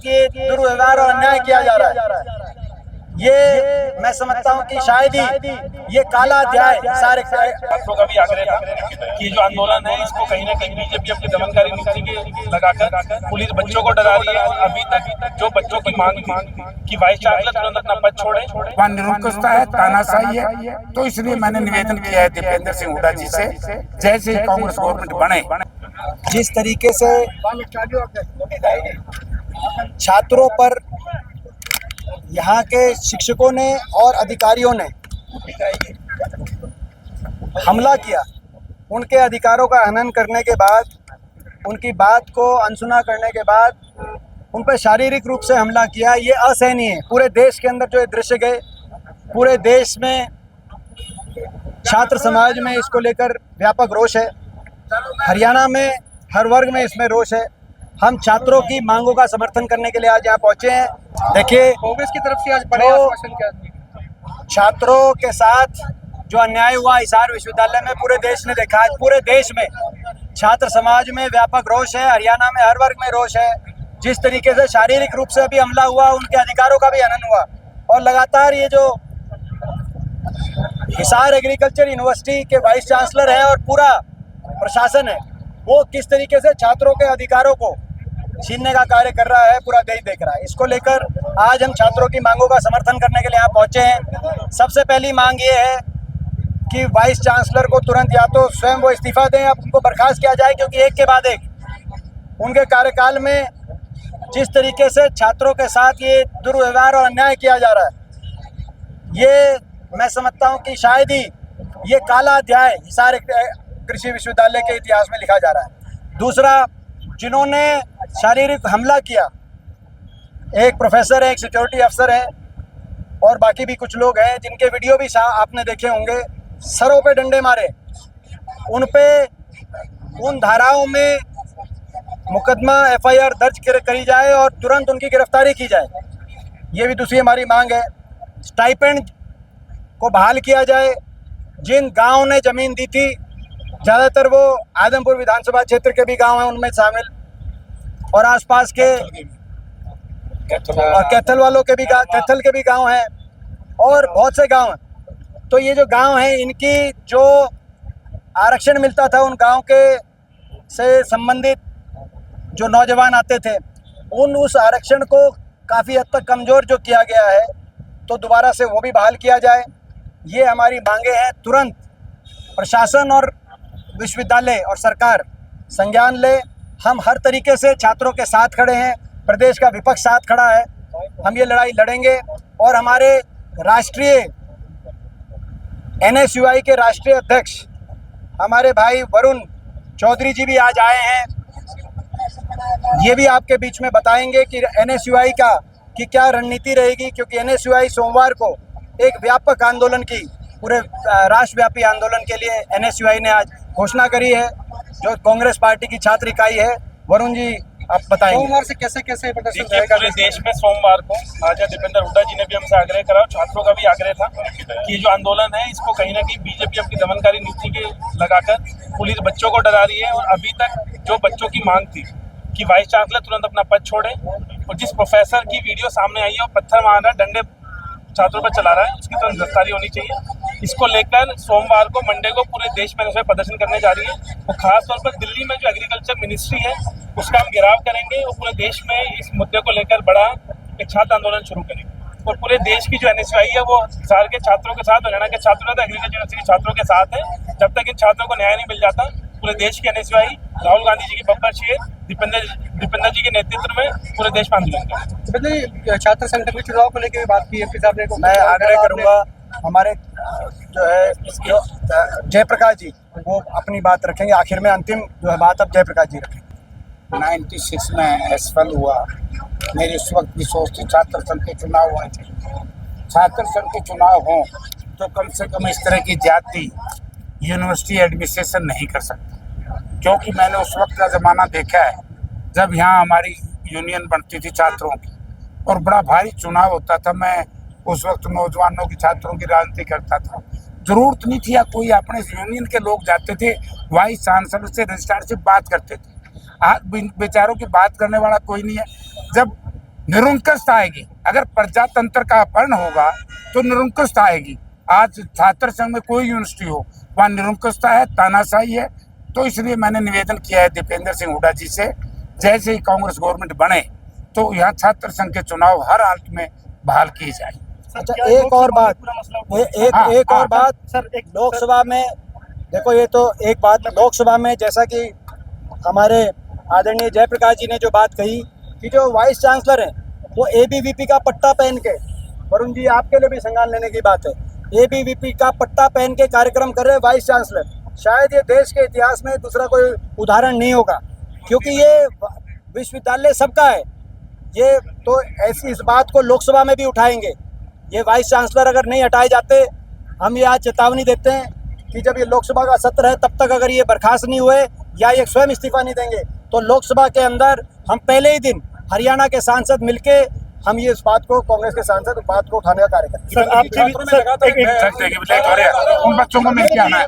कि दुर्व्यवहार और अन्याय किया जा रहा है। ये मैं समझता हूँ कि शायद ही ये काला अध्याय सारे छात्रों का भी आग्रह था कि जो आंदोलन है इसको कहीं ना कहीं बीजेपी अपनी दमनकारी नीति के लगाकर पुलिस बच्चों को डरा रही है और अभी तक जो बच्चों की मांग थी कि वाइस चांसलर तुरंत अपना पद छोड़े, वहाँ निरंकुशता है, तानाशाही है। तो इसलिए मैंने निवेदन किया है दीपेंद्र सिंह हुड्डा जी से, जैसे ही कांग्रेस गवर्नमेंट बने, जिस तरीके से छात्रों पर यहाँ के शिक्षकों ने और अधिकारियों ने हमला किया, उनके अधिकारों का हनन करने के बाद, उनकी बात को अनसुना करने के बाद उन पर शारीरिक रूप से हमला किया, ये असहनीय है। पूरे देश के अंदर जो ये दृश्य गए, पूरे देश में छात्र समाज में इसको लेकर व्यापक रोष है। हरियाणा में हर वर्ग में इसमें रोष है। हम छात्रों की मांगों का समर्थन करने के लिए आज यहाँ पहुँचे हैं। देखिए, कांग्रेस की तरफ से आज बड़े आश्वासन क्या? छात्रों के साथ जो अन्याय हुआ हिसार विश्वविद्यालय में पूरे देश ने देखा। आज पूरे देश में छात्र समाज में व्यापक रोष है, हरियाणा में हर वर्ग में रोष है। जिस तरीके से शारीरिक रूप से अभी हमला हुआ, उनके अधिकारों का भी हनन हुआ, और लगातार ये जो हिसार एग्रीकल्चर यूनिवर्सिटी के वाइस चांसलर हैं और पूरा प्रशासन है, वो किस तरीके से छात्रों के अधिकारों को छीनने का कार्य कर रहा है, पूरा देश देख रहा है। इसको लेकर आज हम छात्रों की मांगों का समर्थन करने के लिए यहाँ पहुँचे हैं। सबसे पहली मांग ये है कि वाइस चांसलर को तुरंत या तो स्वयं वो इस्तीफा दें या उनको बर्खास्त किया जाए, क्योंकि एक के बाद एक उनके कार्यकाल में जिस तरीके से छात्रों के साथ ये दुर्व्यवहार और अन्याय किया जा रहा है, ये मैं समझता हूँ कि शायद ही ये काला अध्याय हिसार कृषि विश्वविद्यालय के इतिहास में लिखा जा रहा है। दूसरा, जिन्होंने शारीरिक हमला किया, एक प्रोफेसर है, एक सिक्योरिटी अफसर है और बाकी भी कुछ लोग हैं जिनके वीडियो भी आपने देखे होंगे, सरों पे डंडे मारे, उन पे उन धाराओं में मुकदमा एफआईआर दर्ज करी जाए और तुरंत उनकी गिरफ्तारी की जाए। ये भी दूसरी हमारी मांग है। स्टाइपेंड को बहाल किया जाए। जिन गांव ने ज़मीन दी थी, ज़्यादातर वो आदमपुर विधानसभा क्षेत्र के भी गांव हैं उनमें शामिल, और आसपास के और कैथल के भी गांव हैं और बहुत से गांव हैं। तो ये जो गांव हैं, इनकी जो आरक्षण मिलता था उन गांव के से संबंधित जो नौजवान आते थे, उस आरक्षण को काफ़ी हद तक कमज़ोर जो किया गया है, तो दोबारा से वो भी बहाल किया जाए। ये हमारी मांगे हैं। तुरंत प्रशासन और विश्वविद्यालय और सरकार संज्ञान ले। हम हर तरीके से छात्रों के साथ खड़े हैं, प्रदेश का विपक्ष साथ खड़ा है। हम ये लड़ाई लड़ेंगे और हमारे राष्ट्रीय NSUI के राष्ट्रीय अध्यक्ष हमारे भाई वरुण चौधरी जी भी आज आए हैं। ये भी आपके बीच में बताएंगे कि NSUI की क्या रणनीति रहेगी, क्योंकि NSUI सोमवार को एक व्यापक आंदोलन की, पूरे राष्ट्रव्यापी आंदोलन के लिए NSUI ने आज घोषणा करी है, जो कांग्रेस पार्टी की छात्र इकाई है। वरुण जी, आप बताएंगे सोमवार से कैसे कैसे प्रदर्शन देखिए, रहेगा पूरे देश में सोमवार को आज दीपेंद्र हुड्डा जी ने भी हमसे आग्रह करा और छात्रों का भी आग्रह था कि जो आंदोलन है इसको कहीं ना कहीं बीजेपी अपनी दमनकारी नीति के लगाकर पुलिस बच्चों को डरा रही है और अभी तक जो बच्चों की मांग थी कि वाइस चांसलर तुरंत अपना पद छोड़े, और जिस प्रोफेसर की वीडियो सामने आई है और पत्थर मार रहा है, डंडे छात्रों पर चला रहा है, उसकी तुरंत गिरफ्तारी होनी चाहिए। इसको लेकर सोमवार को, मंडे को पूरे देश में प्रदर्शन करने जा रही है। और खास तौर पर दिल्ली में जो एग्रीकल्चर मिनिस्ट्री है उसका हम घेराव करेंगे और पूरे देश में इस मुद्दे को लेकर बड़ा एक छात्र आंदोलन शुरू करेंगे। और पूरे देश की जो NSUI है वो हिसार के छात्रों के साथ, हरियाणा के छात्रों के, एग्रीकल्चर यूनिवर्सिटी के छात्रों के साथ है। जब तक इन छात्रों को न्याय नहीं मिल जाता, पूरे देश की NSUI राहुल गांधी जी की बब्बर शेर दीपेंद्र जी के नेतृत्व में पूरे देश में आंदोलन करेंगे। छात्र संगठन के चुनाव को लेकर बात की है, मैं आग्रह करूंगा हमारे जो है जयप्रकाश जी, वो अपनी बात रखेंगे। आखिर में अंतिम जो है बात अब जयप्रकाश जी रखेंगे। 96 में असफल हुआ। मेरी उस वक्त भी सोच थी छात्र संघ के चुनाव हुए थे, छात्र संघ के चुनाव हों तो कम से कम इस तरह की जाति यूनिवर्सिटी एडमिनिस्ट्रेशन नहीं कर सकता, क्योंकि मैंने उस वक्त का ज़माना देखा है जब यहाँ हमारी यूनियन बनती थी छात्रों की और बड़ा भारी चुनाव होता था। मैं उस वक्त नौजवानों की, छात्रों की राजनीति करता था। जरूरत नहीं थी या कोई, अपने यूनियन के लोग जाते थे, वाइस चांसलर से रजिस्ट्रार से बात करते थे। आज बेचारों की बात करने वाला कोई नहीं है। जब निरंकुशता आएगी। अगर प्रजातंत्र का अपहरण होगा तो निरंकुशता आएगी। आज छात्र संघ में कोई यूनिवर्सिटी हो, वहाँ निरंकुशता है, तानाशाही है। तो इसलिए मैंने निवेदन किया है दीपेंद्र सिंह हुड्डा जी से, जैसे ही कांग्रेस गवर्नमेंट बने तो यहाँ छात्र संघ के चुनाव हर हालत में बहाल किए जाए। अच्छा, एक और बात, एक और बात सर, एक लोकसभा में देखो, ये तो एक बात, लोकसभा में जैसा कि हमारे आदरणीय जयप्रकाश जी ने जो बात कही कि जो वाइस चांसलर हैं वो एबीवीपी का पट्टा पहन के, वरुण जी आपके लिए भी संज्ञान लेने की बात है, एबीवीपी का पट्टा पहन के कार्यक्रम कर रहे हैं वाइस चांसलर। शायद ये देश के इतिहास में दूसरा कोई उदाहरण नहीं होगा, क्योंकि ये विश्वविद्यालय सबका है। ये तो ऐसी इस बात को लोकसभा में भी उठाएंगे। ये वाइस चांसलर अगर नहीं हटाए जाते, हम ये आज चेतावनी देते हैं कि जब ये लोकसभा का सत्र है तब तक अगर ये बर्खास्त नहीं हुए या ये स्वयं इस्तीफा नहीं देंगे तो लोकसभा के अंदर हम पहले ही दिन हरियाणा के सांसद मिलके हम ये इस बात को, कांग्रेस के सांसद इस बात को उठाने का कार्य करेंगे। सर आप उन बच्चों को मिलके आना है।